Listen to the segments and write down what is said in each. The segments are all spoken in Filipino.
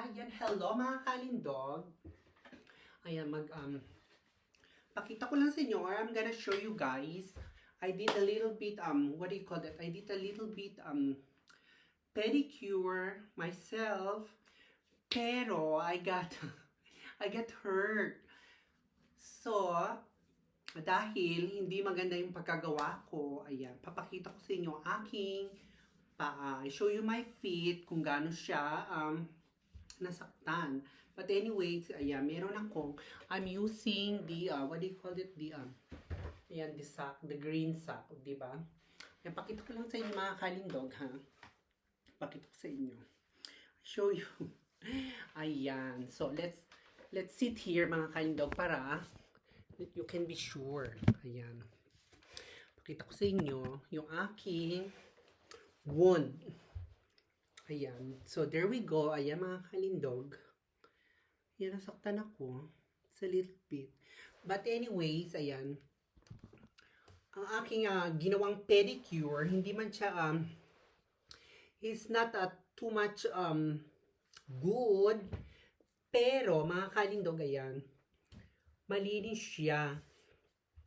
Ayan, hello mga kalindog. Ayan, pakita ko lang sa inyo, or I'm gonna show you guys. I did a little bit, what do you call that? I did a little bit, pedicure myself. Pero, I got, I got hurt. So, dahil hindi maganda yung pagkagawa ko, ayan, papakita ko sa inyo aking paa. I show you my feet, kung gaano siya, nasaktan. But anyways, ayan, meron akong, I'm using the, what do you call it? The, ayan, the sack, the green sack, di ba? Ayan, pakita ko lang sa inyo mga kalindog, ha? Pakita ko sa inyo. Show you. Ayan, so let's sit here mga kalindog para you can be sure. Ayan. Pakita ko sa inyo yung aking wound. Ayan. So, there we go. Ayan, mga kalindog. Ayan, nasaktan ako. It's a little bit. But anyways, ayan. Ang aking ginawang pedicure, hindi man siya, is not too much good. Pero, mga kalindog, ayan, malinis siya.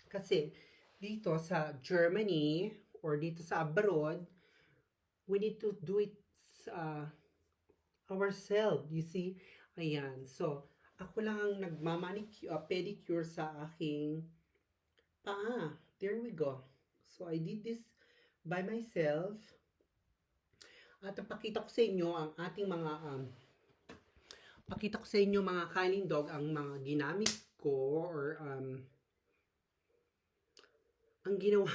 Kasi, dito sa Germany, or dito sa abroad, we need to do it ourselves, you see. Ayan, so ako lang ang nagmamanicure, pedicure sa aking paa. There we go. So I did this by myself. At pakita ko sa inyo ang ating mga pakita ko sa inyo mga kalindog ang mga ginamit ko, or ang ginawa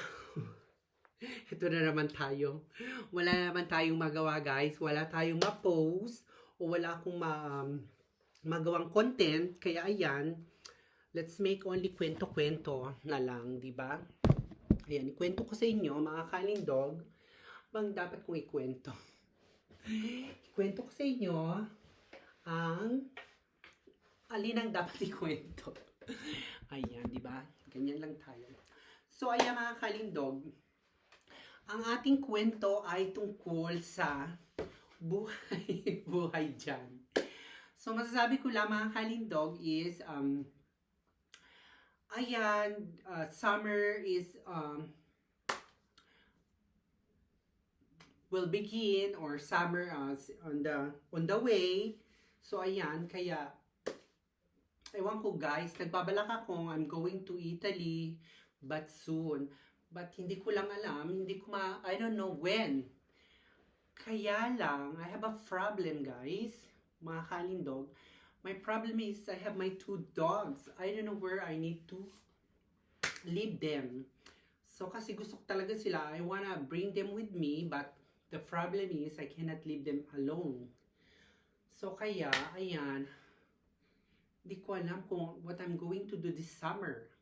ito na naman tayo. Wala naman tayong magawa, guys. Wala tayong ma-post o wala akong magawang content. Kaya ayan, let's make only kwento-kwento na lang, di ba? Ayan, ikwento ko sa inyo, mga kalindog, bang dapat kong ikwento. Ikwento ko sa inyo ang alin ang dapat ikwento. Ayan, di ba? Ganyan lang tayo. So, ayan mga kalindog, ang ating kwento ay tungkol sa buhay dyan. So, masasabi ko lang mga kalindog is, ayan, summer is, will begin, or summer on the way. So, ayan, kaya, ewan ko guys, nagbabalak ako, I'm going to Italy, but soon. But hindi ko lang alam, I don't know when. Kaya lang, I have a problem guys, mga kalindog. My problem is, I have my 2 dogs. I don't know where I need to leave them. So, kasi gusto ko talaga sila. I wanna bring them with me, but the problem is, I cannot leave them alone. So, kaya, ayan, hindi ko alam kung what I'm going to do this summer.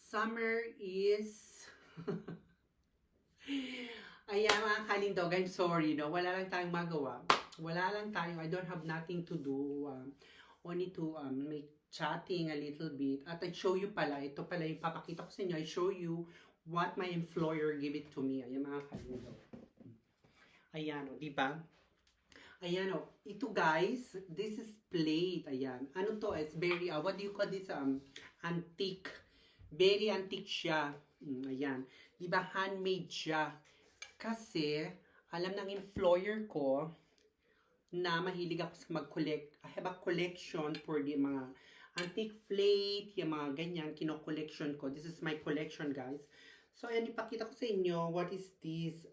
Summer is ayan mga kalindog, I'm sorry, no? Wala lang tayong magawa. Wala lang tayong, I don't have nothing to do. Only to make chatting a little bit. At I show you pala, ito pala yung papakita ko sa inyo. I show you what my employer give it to me. Ayan mga kalindog. Ayan o, diba? Ayan o, ito guys, this is plate. Ayan. Ano to? It's very, what do you call this? Antique. Very antique siya. Ayan. Diba handmade siya? Kasi, alam ng employer ko na mahilig ako sa mag-collect. I have a collection for the mga antique plate, yung mga ganyan, kino-collection ko. This is my collection, guys. So, ayan, ipakita ko sa inyo, what is this?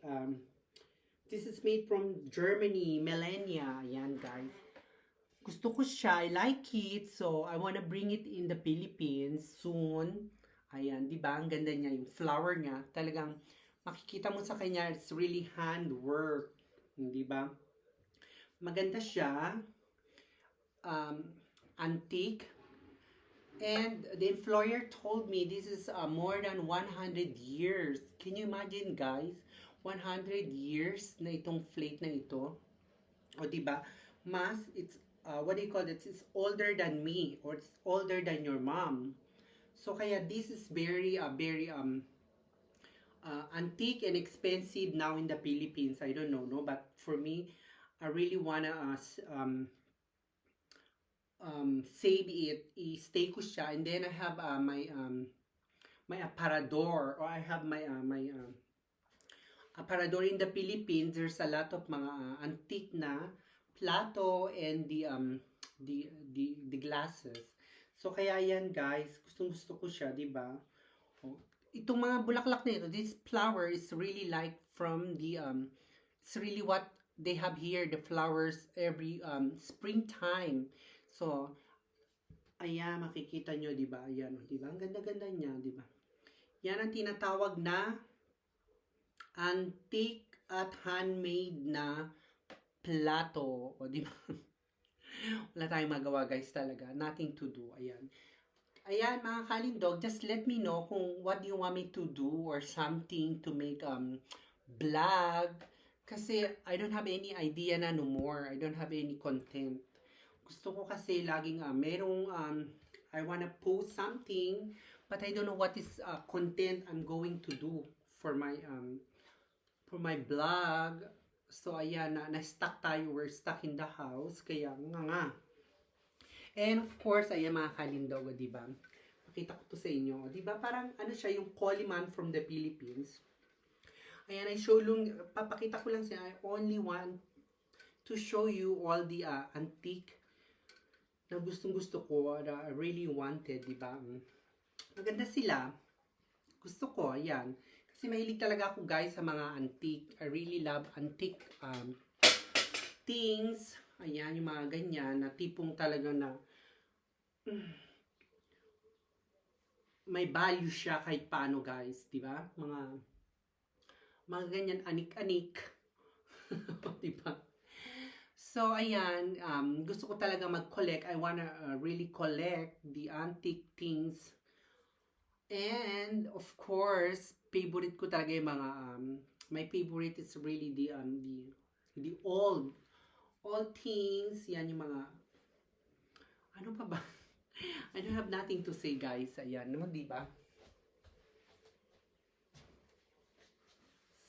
This is made from Germany, Millennia. Ayan, guys. Gusto ko siya, I like it, so I wanna bring it in the Philippines soon. Ayan, di ba? Ang ganda niya, yung flower niya. Talagang makikita mo sa kanya, it's really handwork. Di ba? Maganda siya. Antique. And the employer told me this is more than 100 years. Can you imagine, guys? 100 years na itong plate na ito. O, di ba? It's, what do you call it? It's older than me, or it's older than your mom. So, kaya this is very antique and expensive now in the Philippines. I don't know, no? But for me, I really wanna save it, i-stay ko siya, and then I have my aparador, or I have my aparador in the Philippines. There's a lot of mga antique na plato and the glasses. So kaya yan guys, gustong-gusto ko siya, 'di ba? Oh, itong mga bulaklak na ito, this flower is really like from it's really what they have here, the flowers every springtime. So ayan, makikita nyo, 'di ba? Ayan, 'di ba? Ang ganda-ganda niya, 'di ba? Yan ang tinatawag na antique at handmade na plato. O, di ba? Wala tayong magawa, guys, talaga. Nothing to do. Ayan. Ayan, mga kalindog, just let me know kung what do you want me to do or something to make vlog. Kasi I don't have any idea na no more. I don't have any content. Gusto ko kasi laging merong I wanna post something, but I don't know what is content I'm going to do for my vlog. So ayan, na-stuck tayo, we're stuck in the house, kaya nga. And of course, ayan mga kalindog, di ba? Pakita ko to sa inyo, di ba? Parang ano siya, yung Coleman from the Philippines. Ayan, papakita ko lang siya. I only want to show you all the antique na gustong-gusto ko, na I really wanted, di ba? Maganda sila. Gusto ko, ayan. Kasi mahilig talaga ako, guys, sa mga antique. I really love antique things. Ayan, yung mga ganyan, na tipong talaga na may value siya kahit paano, guys. Di ba? Mga ganyan, anik-anik. Di ba? So, ayan, gusto ko talaga mag-collect. I wanna really collect the antique things. And, of course, favorite ko talaga yung mga, my favorite is really the old things. Yan yung mga, ano pa ba? I don't have nothing to say, guys. Ayan, naman, di ba?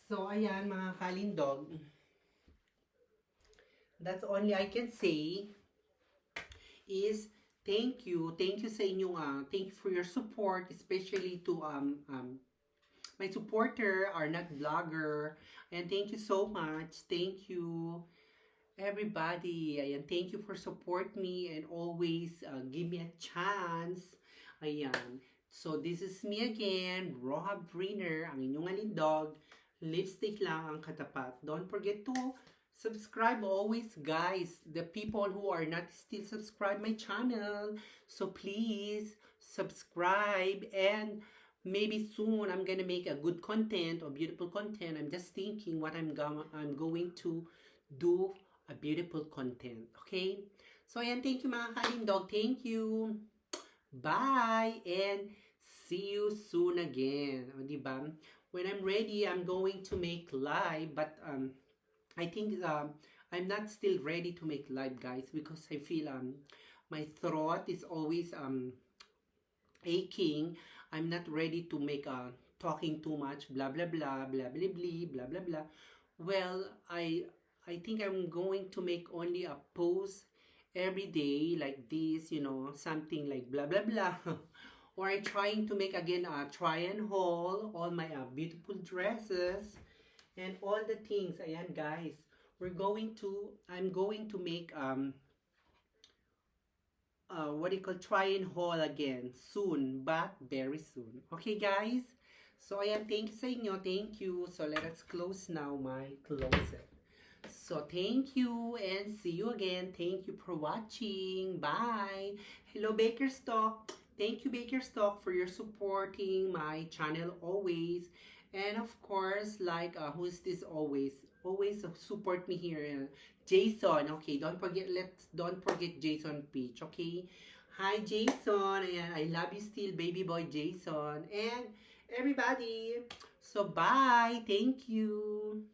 So, ayan, mga kalindog. That's only I can say is thank you sa inyo, thank you for your support, especially to my supporter, are not vlogger, and thank you so much. Thank you everybody. Ayan, thank you for support me and always give me a chance. Ayan, so this is me again, Rohab Briner, ang inyong alindog. Lipstick lang ang katapat. Don't forget to subscribe always, guys. The people who are not still subscribe my channel, so please subscribe, and maybe soon I'm gonna make a good content or beautiful content. I'm just thinking what I'm going to do a beautiful content. Okay, so ayan, thank you mga kalindog. Thank you, bye, and see you soon again. O, diba? When I'm ready, I'm going to make live, but I think I'm not still ready to make live, guys, because I feel my throat is always aching. I'm not ready to make talking too much, blah blah blah blah blah blah blah blah blah. Well, I think I'm going to make only a post every day like this, you know, something like blah blah blah. Or I'm trying to make again a try and haul all my beautiful dresses and all the things. Ayan, guys, I'm going to make what do you call, try and haul again soon, but very soon. Okay, guys, so ayan, thank you sa inyo, thank you. So let us close now my closet. So thank you and see you again. Thank you for watching. Bye. Hello, Bakerstock. Thank you, Bakerstock, for your supporting my channel always. And of course, like who's this always support me here, Jason. Okay, don't forget Jason Peach. Okay, hi Jason. Ayan, I love you still, baby boy Jason, and everybody. So bye, thank you.